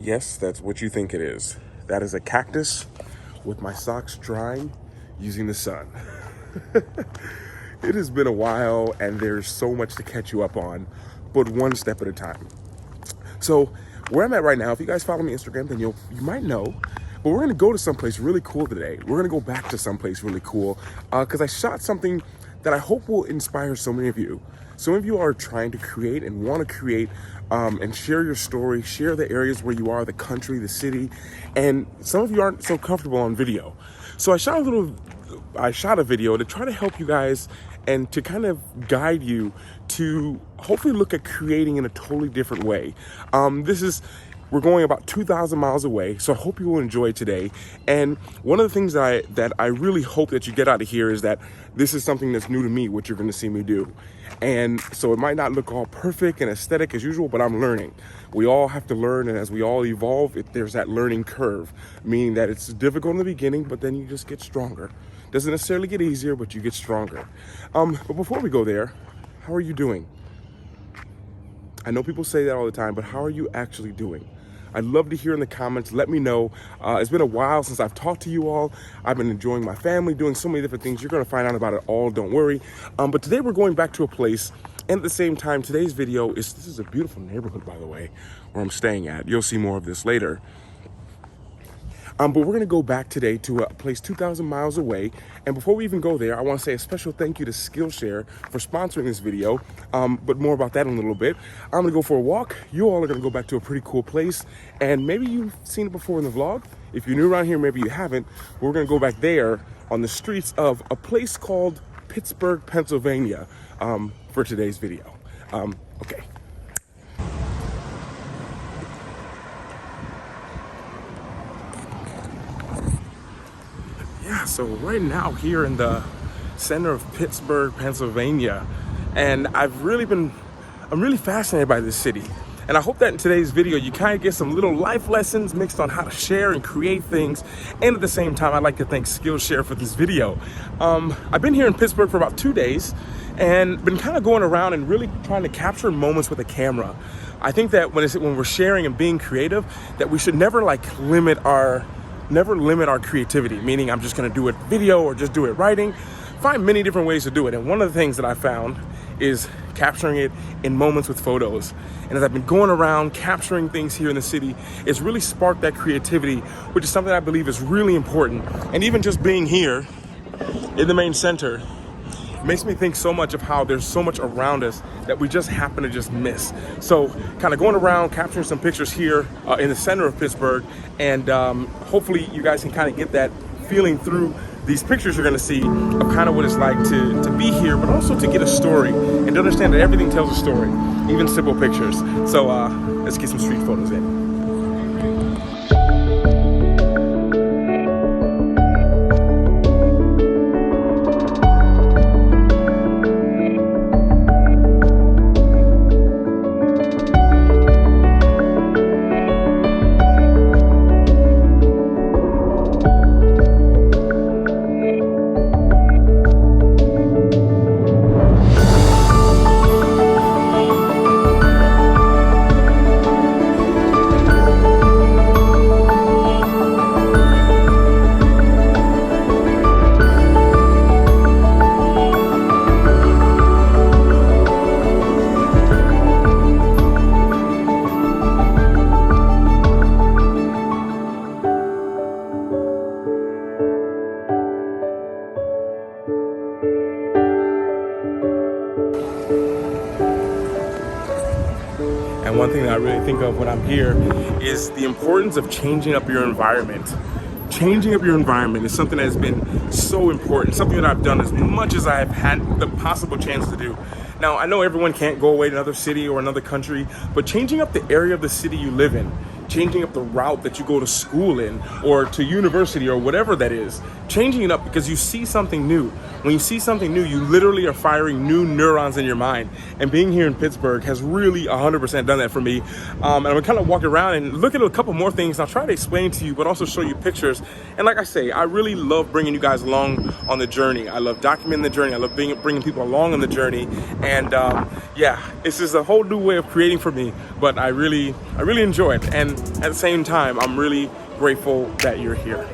Yes, that's what you think it is. That is a cactus with my socks drying using the sun. It has been a while and there's so much to catch you up on, but one step at a time. So where I'm at right now, if you guys follow me on Instagram, then you might know, but we're gonna go to someplace really cool today. We're gonna go back to someplace really cool because I shot something that I hope will inspire so many of you. Some of you are trying to create and want to create and share your story, share the areas where you are, the country, the city, and some of you aren't so comfortable on video. So I shot a video to try to help you guys and to kind of guide you to hopefully look at creating in a totally different way. We're going about 2,000 miles away, so I hope you will enjoy today. And one of the things that I really hope that you get out of here is that this is something that's new to me, what you're gonna see me do. And so it might not look all perfect and aesthetic as usual, but I'm learning. We all have to learn, and as we all evolve, there's that learning curve, meaning that it's difficult in the beginning, but then you just get stronger. Doesn't necessarily get easier, but you get stronger. But before we go there, how are you doing? I know people say that all the time, but how are you actually doing? I'd love to hear in the comments. Let me know. It's been a while since I've talked to you all. I've been enjoying my family, doing so many different things. You're gonna find out about it all, don't worry. But today we're going back to a place, and at the same time, today's video this is a beautiful neighborhood, by the way, where I'm staying at. You'll see more of this later. But we're gonna go back today to a place 2,000 miles away. And before we even go there, I wanna say a special thank you to Skillshare for sponsoring this video. But more about that in a little bit. I'm gonna go for a walk. You all are gonna go back to a pretty cool place. And maybe you've seen it before in the vlog. If you're new around here, maybe you haven't. We're gonna go back there on the streets of a place called Pittsburgh, Pennsylvania, for today's video. Okay. Yeah, so right now here in the center of Pittsburgh, Pennsylvania, and I'm really fascinated by this city. And I hope that in today's video, you kind of get some little life lessons mixed on how to share and create things. And at the same time, I'd like to thank Skillshare for this video. I've been here in Pittsburgh for about 2 days and been kind of going around and really trying to capture moments with a camera. I think that when we're sharing and being creative, that we should never limit our creativity, meaning I'm just gonna do it video or just do it writing. Find many different ways to do it. And one of the things that I found is capturing it in moments with photos. And as I've been going around capturing things here in the city, it's really sparked that creativity, which is something I believe is really important. And even just being here in the main center makes me think so much of how there's so much around us that we just happen to just miss. So kind of going around, capturing some pictures here in the center of Pittsburgh, and hopefully you guys can kind of get that feeling through these pictures you're gonna see of kind of what it's like to be here, but also to get a story and to understand that everything tells a story, even simple pictures. So let's get some street photos in. And one thing that I really think of when I'm here is the importance of changing up your environment. Changing up your environment is something that has been so important, something that I've done as much as I've had the possible chance to do. Now, I know everyone can't go away to another city or another country, but changing up the area of the city you live in, changing up the route that you go to school in or to university or whatever that is, changing it up because you see something new, when you see something new, you literally are firing new neurons in your mind. And being here in Pittsburgh has really 100% done that for me. And I'm gonna kind of walk around and look at a couple more things. I'll try to explain to you, but also show you pictures. And like I say, I really love bringing you guys along on the journey. I love documenting the journey. I love bringing people along on the journey. And yeah, this is a whole new way of creating for me, but I really enjoy it. And at the same time, I'm really grateful that you're here.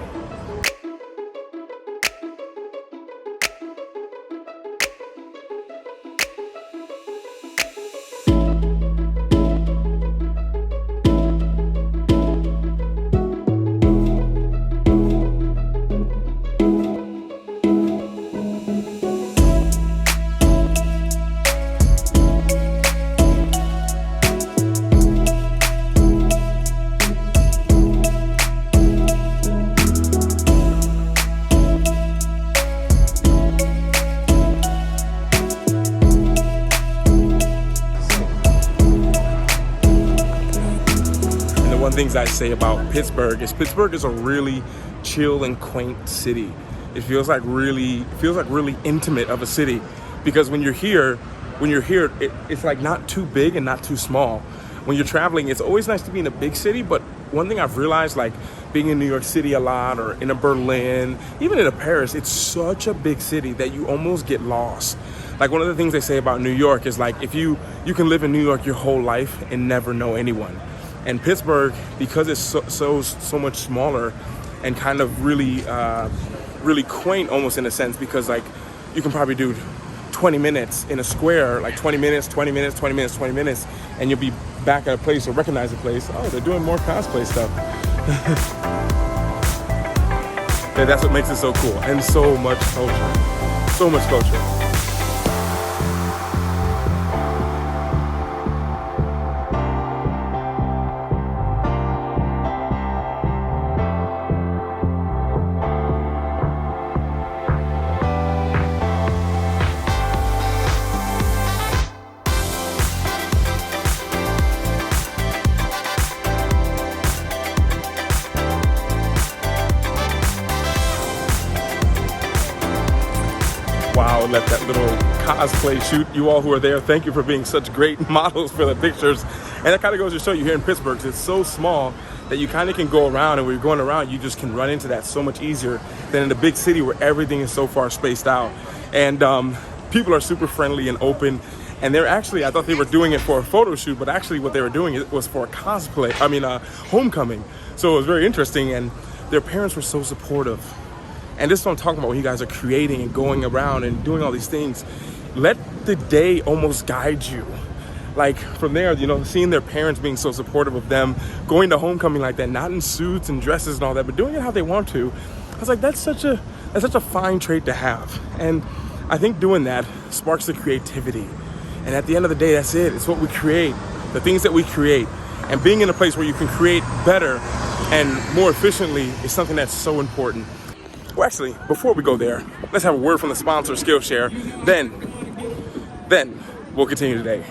Things I say about Pittsburgh is a really chill and quaint city. It feels like really intimate of a city, because when you're here, it's like not too big and not too small. When you're traveling, it's always nice to be in a big city, but one thing I've realized, like being in New York City a lot, or in a Berlin, even in a Paris, it's such a big city that you almost get lost. Like one of the things they say about New York is like, if you can live in New York your whole life and never know anyone. And Pittsburgh, because it's so much smaller and kind of really quaint almost in a sense, because like you can probably do 20 minutes in a square, like 20 minutes, and you'll be back at a place or recognize a place. Oh, they're doing more cosplay stuff. Yeah, that's what makes it so cool. And so much culture. So much culture. Wow, let that little cosplay shoot. You all who are there, thank you for being such great models for the pictures. And that kind of goes to show you here in Pittsburgh, it's so small that you kind of can go around, and when you're going around, you just can run into that so much easier than in a big city where everything is so far spaced out. And people are super friendly and open. And they're actually, I thought they were doing it for a photo shoot, but actually what they were doing was for a homecoming. So it was very interesting, and their parents were so supportive. And this is what I'm talking about when you guys are creating and going around and doing all these things. Let the day almost guide you. Like from there, you know, seeing their parents being so supportive of them, going to homecoming like that, not in suits and dresses and all that, but doing it how they want to. I was like, that's such a fine trait to have. And I think doing that sparks the creativity. And at the end of the day, that's it. It's what we create, the things that we create. And being in a place where you can create better and more efficiently is something that's so important. Well, actually, before we go there, let's have a word from the sponsor, Skillshare. Then we'll continue today.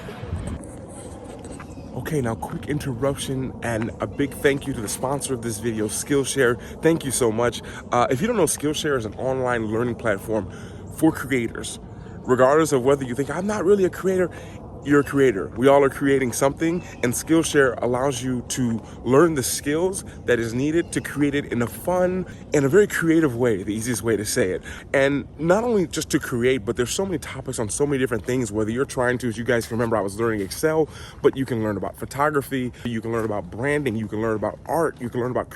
Okay, now quick interruption and a big thank you to the sponsor of this video, Skillshare. Thank you so much. If you don't know, Skillshare is an online learning platform for creators. Regardless of whether you think, I'm not really a creator, you're a creator. We all are creating something, and Skillshare allows you to learn the skills that is needed to create it in a fun and a very creative way, the easiest way to say it. And not only just to create, but there's so many topics on so many different things, whether you're trying to, as you guys can remember, I was learning Excel, but you can learn about photography, you can learn about branding, you can learn about art, you can learn about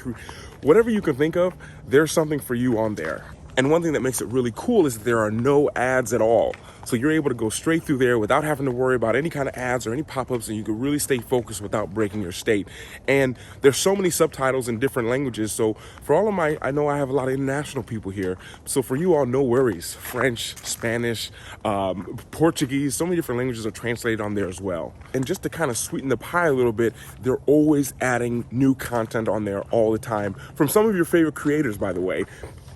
whatever you can think of, there's something for you on there. And one thing that makes it really cool is that there are no ads at all. So you're able to go straight through there without having to worry about any kind of ads or any pop-ups, and you can really stay focused without breaking your state. And there's so many subtitles in different languages. So for all of I know I have a lot of international people here. So for you all, no worries. French, Spanish, Portuguese, so many different languages are translated on there as well. And just to kind of sweeten the pie a little bit, they're always adding new content on there all the time from some of your favorite creators, by the way.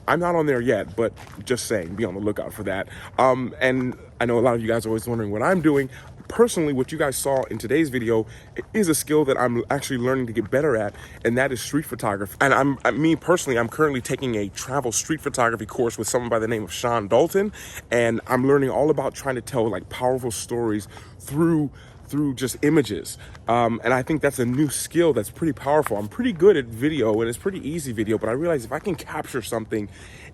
I'm not on there yet, but just saying, be on the lookout for that. And I know a lot of you guys are always wondering what I'm doing. personally, what you guys saw in today's video is a skill that I'm actually learning to get better at, and that is street photography. And me personally, I'm currently taking a travel street photography course with someone by the name of Sean Dalton, and I'm learning all about trying to tell like powerful stories through just images. And I think that's a new skill that's pretty powerful. I'm pretty good at video, and it's pretty easy video, but I realize if I can capture something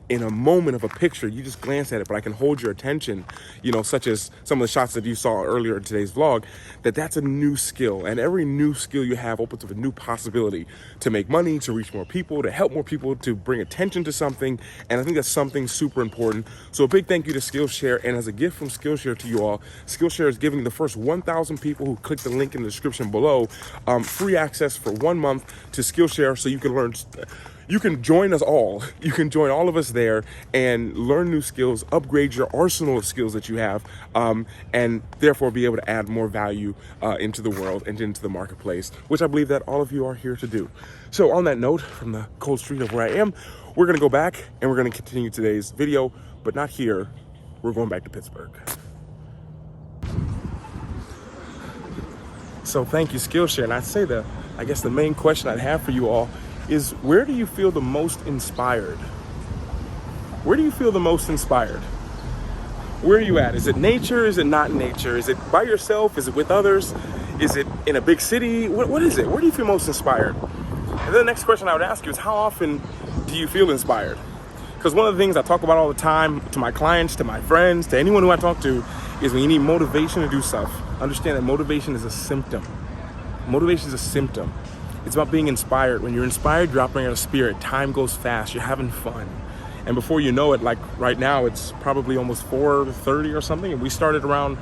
in a moment of a picture, you just glance at it, but I can hold your attention, you know, such as some of the shots that you saw earlier in today's vlog, that's a new skill. And every new skill you have opens up a new possibility to make money, to reach more people, to help more people, to bring attention to something. And I think that's something super important. So a big thank you to Skillshare. And as a gift from Skillshare to you all, Skillshare is giving the first 1,000 people who click the link in the description below free access for 1 month to Skillshare, so you can learn. You can join us all. You can join all of us there and learn new skills, upgrade your arsenal of skills that you have, and therefore be able to add more value into the world and into the marketplace, which I believe that all of you are here to do. So on that note, from the cold street of where I am, we're gonna go back and we're gonna continue today's video, but not here. We're going back to Pittsburgh. So thank you, Skillshare. And I'd say I guess the main question I'd have for you all is, where do you feel the most inspired? Where do you feel the most inspired? Where are you at? Is it nature? Is it not nature? Is it by yourself? Is it with others? Is it in a big city? What is it? Where do you feel most inspired? And then the next question I would ask you is, how often do you feel inspired? Because one of the things I talk about all the time to my clients, to my friends, to anyone who I talk to, is when you need motivation to do stuff, understand that motivation is a symptom. Motivation is a symptom. It's about being inspired. When you're inspired, you're operating out of spirit. Time goes fast. You're having fun. And before you know it, like right now, it's probably almost 4:30 or something. And we started around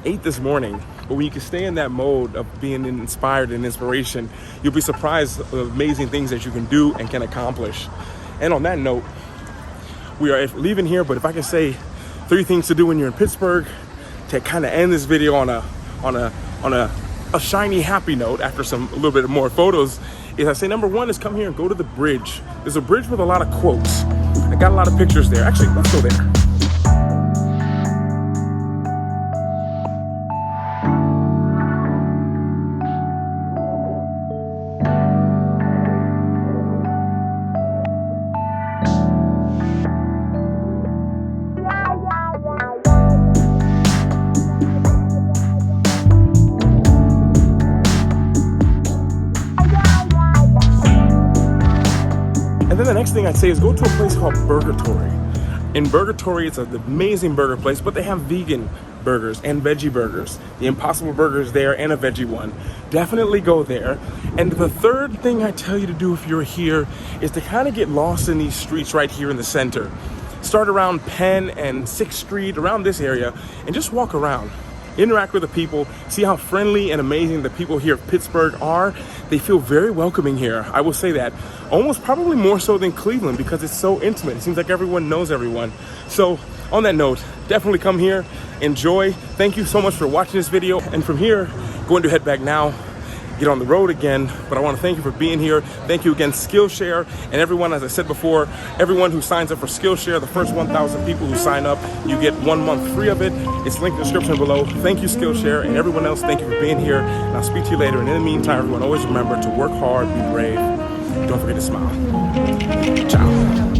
8 this morning. But when you can stay in that mode of being inspired and inspiration, you'll be surprised at the amazing things that you can do and can accomplish. And on that note, we are leaving here. But if I can say 3 things to do when you're in Pittsburgh to kind of end this video on a shiny, happy note after a little bit more photos, is I say number 1 is come here and go to the bridge. There's a bridge with a lot of quotes. I got a lot of pictures there. Actually, let's go there. And then the next thing I'd say is go to a place called Burgatory. In Burgatory, it's an amazing burger place, but they have vegan burgers and veggie burgers. The Impossible Burger is there and a veggie one. Definitely go there. And the third thing I tell you to do if you're here is to kind of get lost in these streets right here in the center. Start around Penn and 6th Street, around this area, and just walk around. Interact with the people, see how friendly and amazing the people here at Pittsburgh are. They feel very welcoming here. I will say that. Almost probably more so than Cleveland because it's so intimate. It seems like everyone knows everyone. So on that note, definitely come here, enjoy. Thank you so much for watching this video. And from here, going to head back now, get on the road again. But I want to thank you for being here. Thank you again, Skillshare, and everyone, as I said before, everyone who signs up for Skillshare, the first 1,000 people who sign up, you get 1 month free of it. It's linked in the description below. Thank you, Skillshare, and everyone else, thank you for being here. And I'll speak to you later. And in the meantime, everyone, always remember to work hard, be brave, don't forget to smile. Ciao.